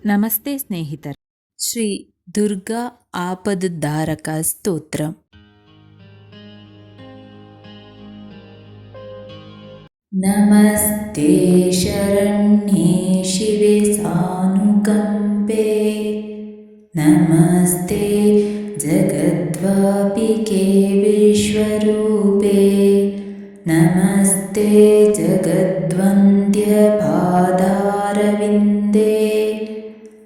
ನಮಸ್ತೆ ಸ್ನೇಹಿತರೆ. ಶ್ರೀ ದುರ್ಗಾ ಆಪದುದ್ಧಾರಕ ಸ್ತೋತ್ರ. ನಮಸ್ತೆ ಶರಣ್ಯೇ ಶಿವೆ ಸಾನುಕಂಪೆ, ನಮಸ್ತೆ ಜಗದ್ವಾಪಿಕೆ ವಿಶ್ವರೂಪೆ, ನಮಸ್ತೆ ಜಗದ್ವಂದ್ಯ ಪಾದಾರವಿಂದೇ,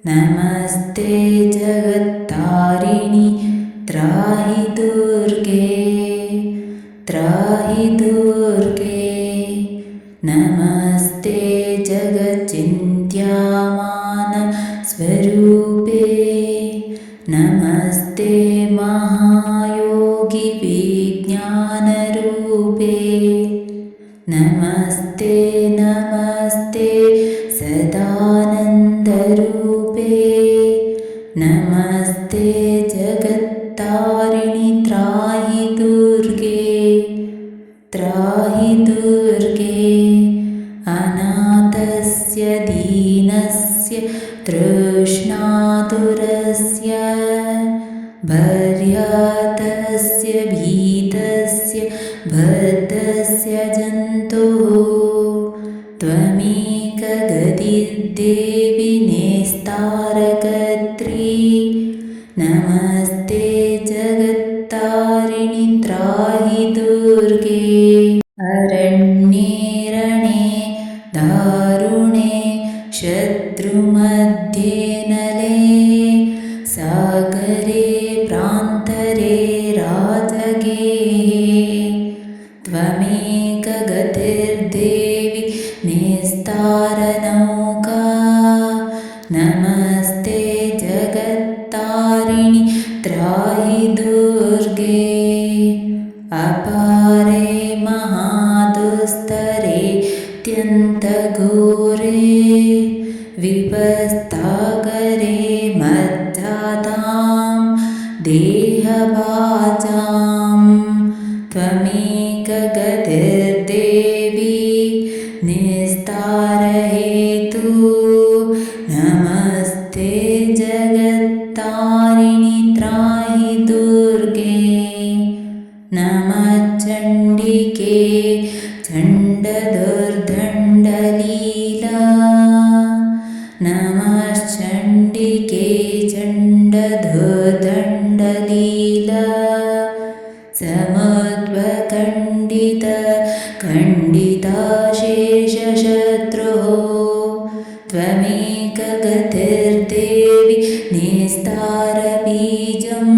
ನಮಸ್ತೆ ಜಗತ್ತಾರಿಣಿ ತ್ರಾಹಿ ದುರ್ಗೆ, ತ್ರಾಹಿ ದುರ್ಗೆ. ನಮಸ್ತೆ ಜಗಚ್ಚಿಂತ್ಯಮಾನ ಸ್ವರೂಪೆ, ನಮಸ್ತೆ ಮಹಾಯೋಗಿ ವಿಜ್ಞಾನ ರೂಪೆ, ನಮಸ್ತೆ ನಮಸ್ತೆ ಸದಾನಂದ ರೂಪೆ, ನಮಸ್ತೆ ಜಗತ್ತಾರಿಣಿ ತ್ರಾಹಿ ದುರ್ಗೆ, ತ್ರಾಹಿ ದುರ್ಗೆ. ಅನಾಥಸ್ಯ ದೀನಸ್ಯ ತೃಷ್ಣಾತುರಸ್ಯ, ಭರ್ಯಾತಸ್ಯ ಭೀತಸ್ಯ ಬದ್ಧಸ್ಯ ಜಂತುಃ, ತ್ವಮೇಕ ಗತಿರ್ದೇವಿ ನೇಸ್ತಾರಕರ್ತ್ರೀ, ನಮಸ್ತೆ ಜಗತ್ತಾರಿಣಿ ತ್ರಾಹಿ ದುರ್ಗೆ. ಅರಣ್ಯೇ ರಣೇ ದಾರುಣೇ ಶತ್ರುಮಧ್ಯೆ ನಲೆ, ಸಾಗರೇ ಪ್ರಾಂತರೇ ರಾಜಗೇಹೇ, ತ್ವಮೇಕ ಗತಿರ್ದೇವಿ ನೇಸ್ತಾರನೌಕಾ, ನಮಸ್ತೆ ಜಗತ್ತಾರಿಣಿ ತ್ರಾಹಿ ದುರ್ಗೆ. ಅಪಾರೇ ಮಹಾದುಸ್ತರೇ ಅತ್ಯಂತ ಘೋರೇ, ವಿಪಸ್ತಾಗರೇ ಮಜ್ಜಾತಾಂ ದೇಹಭಾಜಾಂ, ತ್ವಮೇಕ ಗತಿರ್ದೇವಿ ನಿಸ್ತಾರಹೇತು, ನಮಸ್ತೆ ಜಗತ್ತಾರಿಣಿ ತ್ರಾಹಿ ದುರ್ಗೆ. ನಮಃ ಚಂಡಿಕೆ ಚಂಡದುರ್ದಂಡಲೀಲಾ, ನಮಃ ಚಂಡಿಕೆ ಚಂಡದುರ್ದಂಡಲೀಲಾ, ಸಮುದ್ಭಖಂಡಿತ ಖಂಡಿತಾಶೇಷಶತ್ರುಃ, ತ್ವಮೇಕ ಗತಿರ್ದೇವಿ ನೇಸ್ತಾರಬೀಜಂ,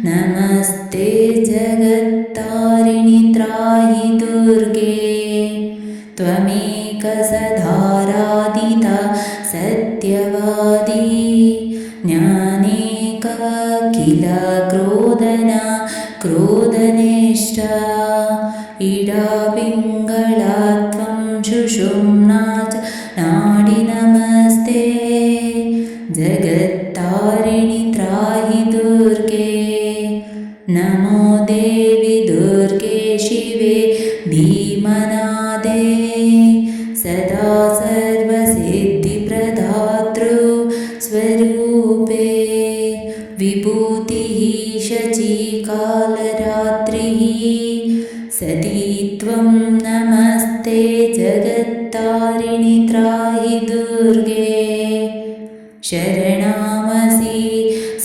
ನಮಸ್ತೆ ಜಗತ್ತಾರಿಣಿ ತ್ರಾಹಿ ದುರ್ಗೆ. ತ್ವಮೇಕ ಸಧಾರಾದಿತ ಸತ್ಯವಾದಿ, ಜ್ಞಾನೇಕ ಕಿಲ ಕ್ರೋಧನ ಕ್ರೋಧನೇಷ್ಟ, ಇಡಾ ಪಿಂಗಳ ತ್ವಂ ಸುಷುಮ್ನಾ ಚ ನಾಡಿ, ನಮಸ್ತೆ ಜಗತ್ತಾರಿಣಿ ತ್ರಾಹಿ ದುರ್ಗೆ. ನಮೋ ದೇವಿ ದುರ್ಗೆ ಶಿವೆ ಭೀಮನಾದೆ, ಸದಾ ಸರ್ವಸಿದ್ಧಿಪ್ರದಾತೃ ಸ್ವರೂಪೆ, ವಿಭೂತಿಃ ಶಚೀಕಾಲರಾತ್ರಿಃ ಸತಿ ತ್ವಂ, ನಮಸ್ತೆ ಜಗತ್ತಾರಿಣಿ ತ್ರಾಹಿ ದುರ್ಗೆ. ಶರಣಾಮಸಿ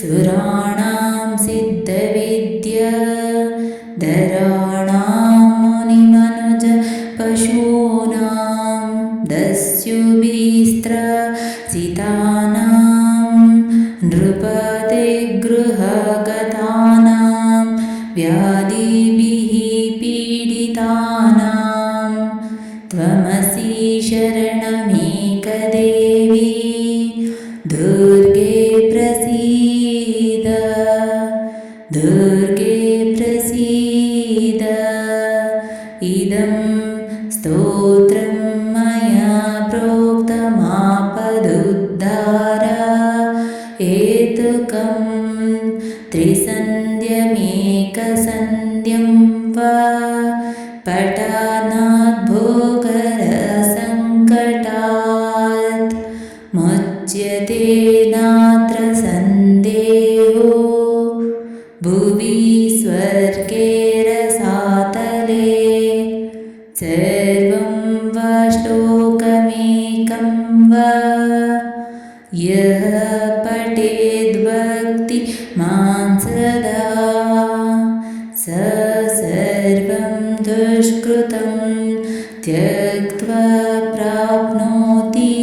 ಸುರಾಣಾಂ ಸಿದ್ಧವಿದ್ಯಾ, ಧರಾಣಾಂ ಮುನಿಮನುಜ ಪಶೂನಾಂ, ದಸ್ಯುಭಿಸ್ತ್ರಸಿತಾನಾಂ ನೃಪತಿಗೃಹಗತಾನಾಂ, ವ್ಯಾಧಿಭಿಃ ಪೀಡಿತಾನಾಂ, ತ್ವಮಸಿ ಶರಣಮೇಕದೇವಿ, ದುರ್ಗೆ ಪ್ರಸೀದ, ದುರ್ಗೆ ಪ್ರಸೀದ. ಇದಂ ಸ್ತೋತ್ರಂ ಮಯಾ ಪ್ರೋಕ್ತಮಾಪದುದ್ಧಾರ ಹೇತುಕಂ, ತ್ರಿಸಂಧ್ಯಮೇಕಸಂಧ್ಯಂ ವಾ ಪಠಾನಾತ್ ಭೋಗರ ಸಂಕಟಾತ್, ಮುಚ್ಯತೆ सर्वं वा श्लोकमेकं वा यः पठेद्भक्तिमान् सदा स सर्वं दुष्कृतं त्यक्त्वा प्राप्नोति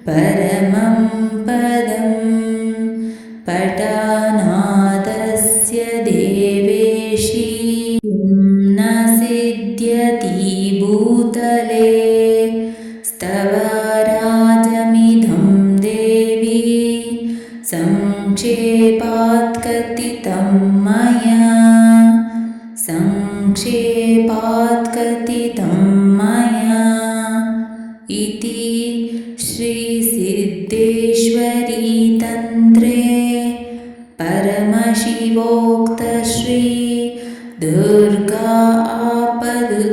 परमं पदम्। पठनादस्य देवेशि न सिद्ध्यति भूतले स्तवराजमिदं देवी संक्षेपात् कथितं मया इति श्रीसिद्धेश्वरी तन्त्रे परमशिवोक्त श्री दुर्गा आपदुद्धारस्तोत्रम्।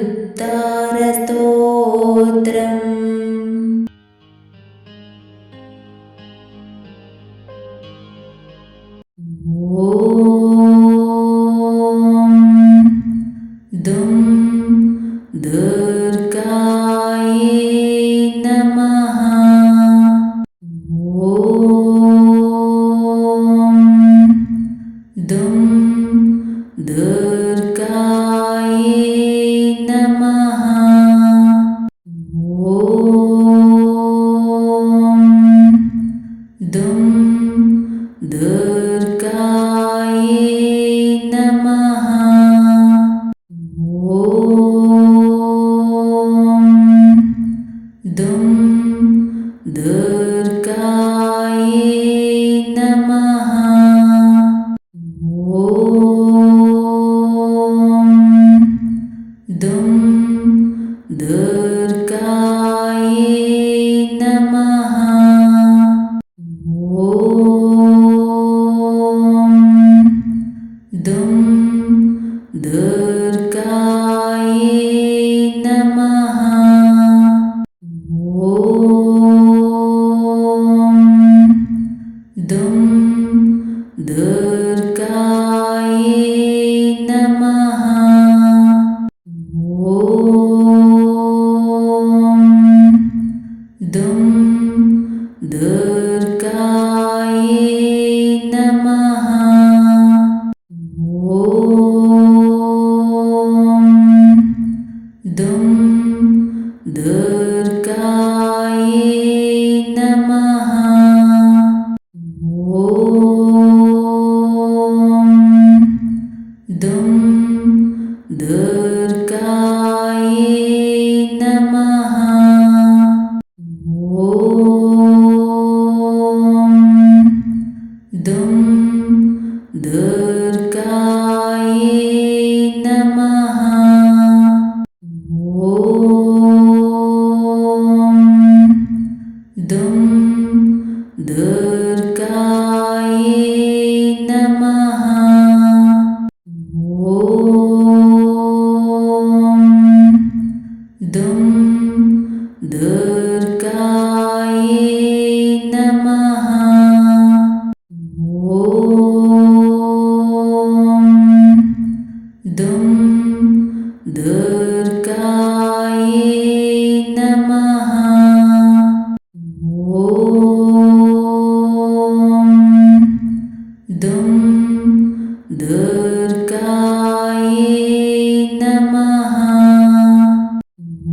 ॐ दुं दुर्गायै नमः। ॐ दुं दुर्गायै नमः। ॐ दुं दुर्गायै नमः। ॐ दुं दुर्गायै नमः। ॐ दुं दुर्गायै नमः। ॐ दुं दुर्गायै नमः। ॐ दुं दुर्गायै नमः। ॐ दुं दुर्गायै नमः। ॐ दुं दुर्गायै नमः। ॐ दुं दुर्गायै नमः। ॐ दुं दुर्गायै नमः। ॐ दुं दुर्गायै नमः। ॐ दुं दुर्गायै नमः। ॐ दुं दुर्गायै नमः। ॐ दुं दुर्गायै नमः।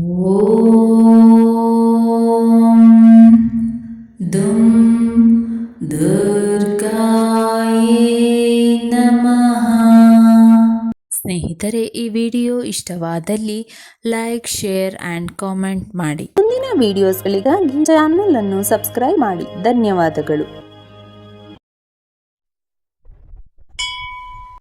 ॐ दुं दुर्गायै नमः। ಸ್ನೇಹಿತರೆ, ಈ ವಿಡಿಯೋ ಇಷ್ಟವಾದಲ್ಲಿ ಲೈಕ್, ಶೇರ್ ಆ್ಯಂಡ್ ಕಾಮೆಂಟ್ ಮಾಡಿ. ಮುಂದಿನ ವಿಡಿಯೋಸ್ಗಳಿಗಾಗಿ ಚಾನಲ್ ಅನ್ನು ಸಬ್ಸ್ಕ್ರೈಬ್ ಮಾಡಿ. ಧನ್ಯವಾದಗಳು.